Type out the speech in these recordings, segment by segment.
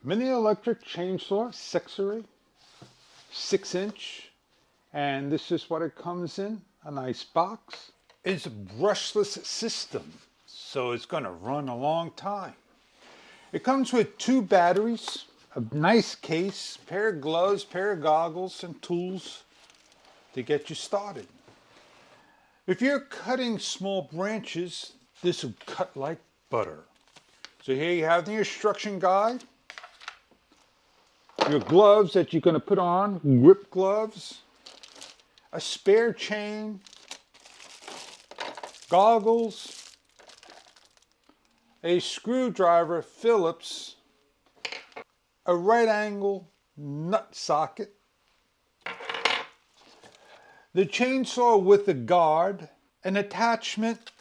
Mini electric chainsaw, 6-inch, and this is what it comes in, a nice box. It's a brushless system, so it's going to run a long time. It comes with 2 batteries, a nice case, pair of gloves, pair of goggles, and tools to get you started. If you're cutting small branches, this will cut like butter. So here you have the instruction guide, your gloves that you're going to put on, grip gloves, a spare chain, goggles, a screwdriver Phillips, a right angle nut socket, the chainsaw with the guard, an attachment,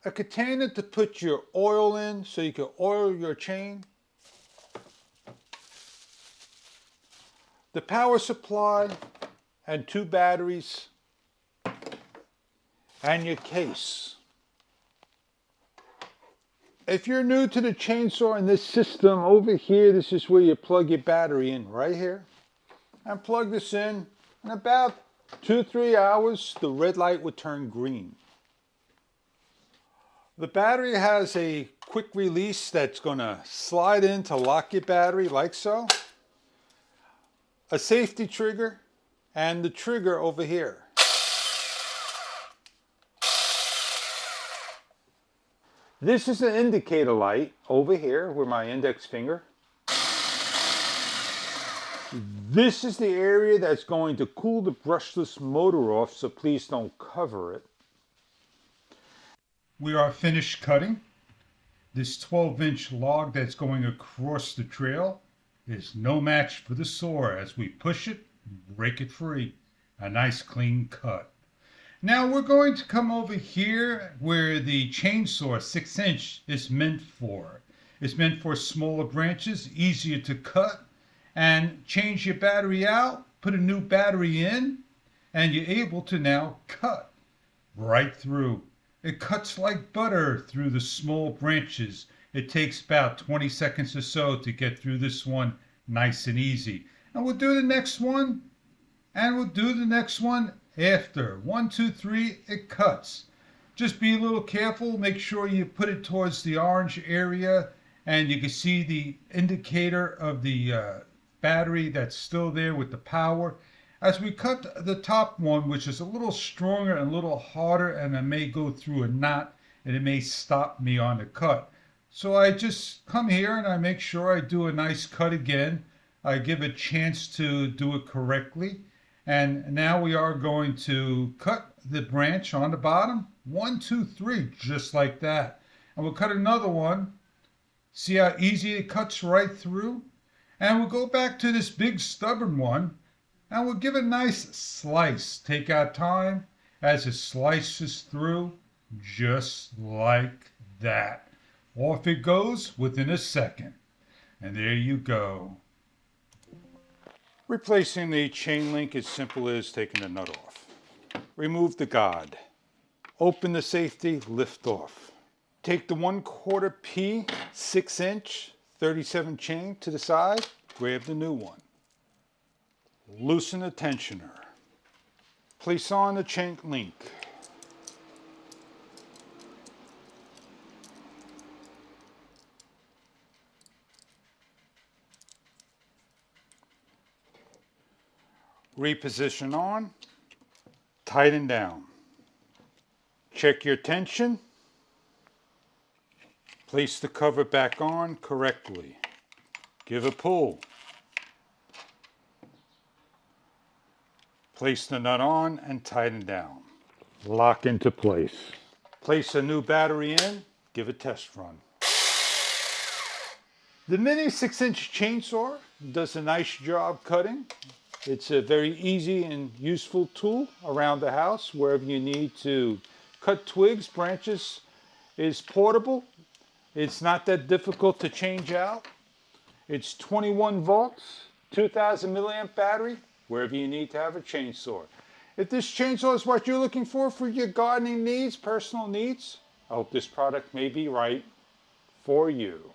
a container to put your oil in so you can oil your chain, the power supply and 2 batteries, and your case. If you're new to the chainsaw in this system, over here, this is where you plug your battery in, right here. And plug this in about 2-3 hours, the red light would turn green. The battery has a quick release that's going to slide in to lock your battery like so. A safety trigger and the trigger over here. This is an indicator light over here with my index finger. This is the area that's going to cool the brushless motor off, so please don't cover it. We are finished cutting. This 12-inch log that's going across the trail is no match for the saw as we push it and break it free. A nice clean cut. Now we're going to come over here where the chainsaw 6-inch is meant for. It's meant for smaller branches, easier to cut, and change your battery out, put a new battery in, and you're able to now cut right through. It cuts like butter through the small branches. It takes about 20 seconds or so to get through this one nice and easy. And we'll do the next one, and we'll do the next one after. 1, 2, 3, it cuts. Just be a little careful. Make sure you put it towards the orange area, and you can see the indicator of the battery that's still there with the power. As we cut the top one, which is a little stronger and a little harder, and it may go through a knot and it may stop me on the cut. So I just come here and I make sure I do a nice cut again. I give a chance to do it correctly. And now we are going to cut the branch on the bottom. 1, 2, 3, just like that. And we'll cut another one. See how easy it cuts right through? And we'll go back to this big stubborn one, and we'll give a nice slice. Take our time as it slices through, just like that. Off it goes within a second. And there you go. Replacing the chain link is simple as taking the nut off. Remove the guard. Open the safety, lift off. Take the 1/4 P 6-inch 37 chain to the side, grab the new one. Loosen the tensioner. Place on the chain link. Reposition on, tighten down. Check your tension. Place the cover back on correctly. Give a pull. Place the nut on and tighten down. Lock into place. Place a new battery in, give a test run. The mini 6-inch chainsaw does a nice job cutting. It's a very easy and useful tool around the house wherever you need to cut twigs, branches. It's portable. It's not that difficult to change out. It's 21 volts, 2000 milliamp battery, wherever you need to have a chainsaw. If this chainsaw is what you're looking for your gardening needs, personal needs, I hope this product may be right for you.